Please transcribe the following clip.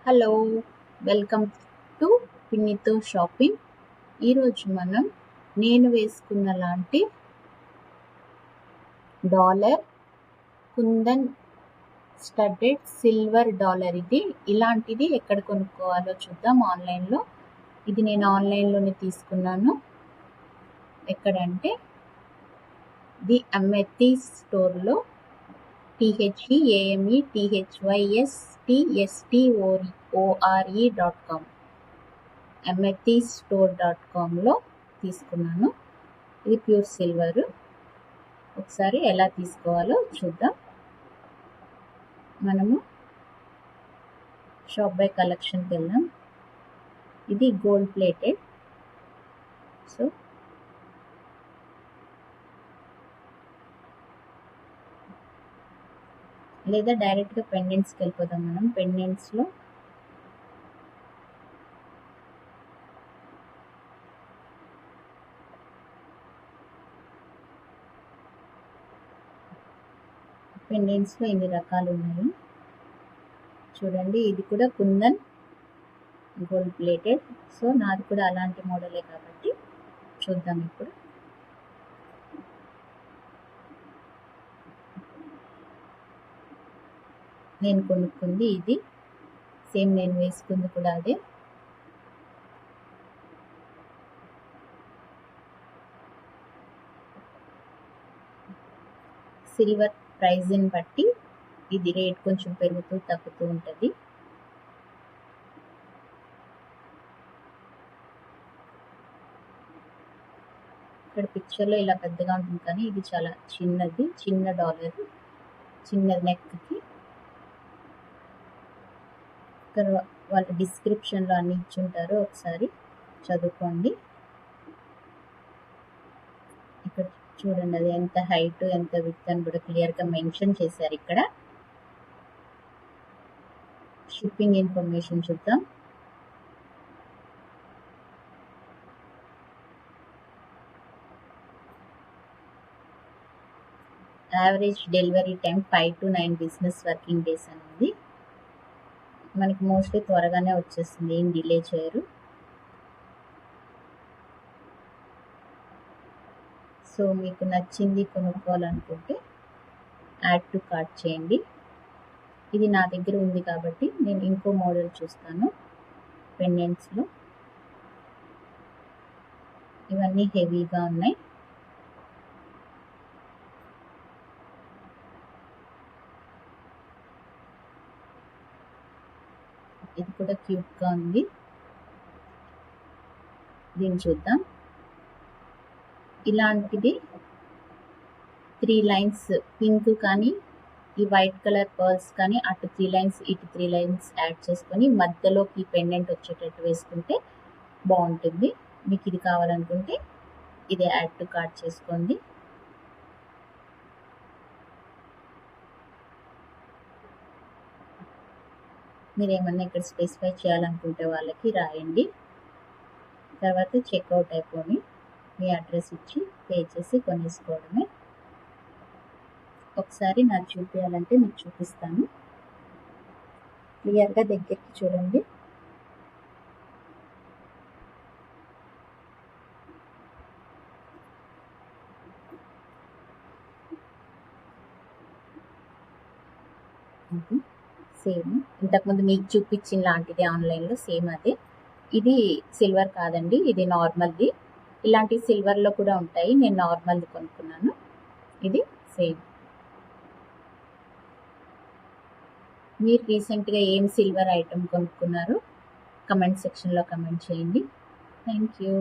Hello, welcome to పిన్నితో shopping. ఈరోజు నేను వేసుకున్న లాంటి dollar kundan studded silver dollar. ఇలాంటిది ఎక్కడ కొనుక్కోవాలో చూద్దాం. ఆన్లైన్లో ఇది నేను ఆన్లైన్లోనే తీసుకున్నాను. ఎక్కడంటే ది అమెథీస్ స్టోర్లో THEMETHYSTSTORE.com amethystore.comలో తీసుకున్నాను. ఇది ప్యూర్ సిల్వర్. ఒకసారి ఎలా తీసుకోవాలో చూద్దాం. మనము షాప్ బై కలెక్షన్కి వెళ్దాం. ఇది గోల్డ్ ప్లేటెడ్. సో లేదా డైరెక్ట్గా పెండెంట్స్కి వెళ్ళిపోదాం. మనం పెండెంట్స్లో ఇన్ని రకాలు ఉన్నాయి చూడండి. ఇది కూడా కుందన్ గోల్డ్ ప్లేటెడ్. సో నాది కూడా అలాంటి మోడలే కాబట్టి చూద్దాం. ఇప్పుడు నేను కొనుక్కుంది ఇది, సేమ్ నేను వేసుకుంది కూడా అదే. సిల్వర్ ప్రైజ్ని బట్టి ఇది రేట్ కొంచెం పెరుగుతూ తగ్గుతూ ఉంటుంది. ఇక్కడ పిక్చర్లో ఇలా పెద్దగా ఉంటుంది, కానీ ఇది చాలా చిన్నది. చిన్న డాలర్, చిన్న నెక్కి. ఇక్కడ వాళ్ళ డిస్క్రిప్షన్లో అన్ని ఇచ్చుంటారు, ఒకసారి చదువుకోండి. ఇక్కడ చూడండి, అది ఎంత హైట్ ఎంత విడ్త్ అని కూడా క్లియర్గా మెన్షన్ చేశారు. ఇక్కడ షిప్పింగ్ ఇన్ఫర్మేషన్ చూద్దాం. Average delivery time 5 to 9 business working days అనేది. మనకి మోస్ట్లీ త్వరగానే వచ్చేస్తుంది, ఏం డిలే చేయరు. సో మీకు నచ్చింది కొనుక్కోవాలనుకుంటే యాడ్ టు కార్ట్ చేయండి. ఇది నా దగ్గర ఉంది కాబట్టి నేను ఇంకో మోడల్ చూస్తాను. పెండెంట్స్లో ఇవన్నీ హెవీగా ఉన్నాయి. ఇది కూడా క్యూట్గా ఉంది. దీన్ని చూద్దాం. ఇలాంటిది 3 లైన్స్ పింక్ కానీ ఈ వైట్ కలర్ పర్ల్స్ కానీ అటు 3 లైన్స్ ఇటు 3 లైన్స్ యాడ్ చేసుకొని మధ్యలోకి పెండెంట్ వచ్చేటట్టు వేసుకుంటే బాగుంటుంది. మీకు ఇది కావాలనుకుంటే ఇదే యాడ్ టు కార్ట్ చేసుకోండి. మీరు ఏమన్నా ఇక్కడ స్పెసిఫై చేయాలనుకుంటే వాళ్ళకి రాయండి. తర్వాత చెక్అవుట్ అయిపోయి మీ అడ్రస్ ఇచ్చి పే చేసి కొనేసుకోవడమే. ఒకసారి నాకు చూపించాలంటే మీకు చూపిస్తాను. క్లియర్గా దగ్గరికి చూడండి. సేమ్ ఇంతకుముందు మీకు చూపించిన లాంటిది ఆన్లైన్లో సేమ్ అదే. ఇది సిల్వర్ కాదండి, ఇది నార్మల్ది. ఇలాంటి సిల్వర్లో కూడా ఉంటాయి, నేను నార్మల్ది కొనుక్కున్నాను. ఇది సేమ్. మీరు రీసెంట్గా ఏం సిల్వర్ ఐటమ్ కొనుక్కున్నారు కమెంట్ సెక్షన్లో కమెంట్ చేయండి. Thank you.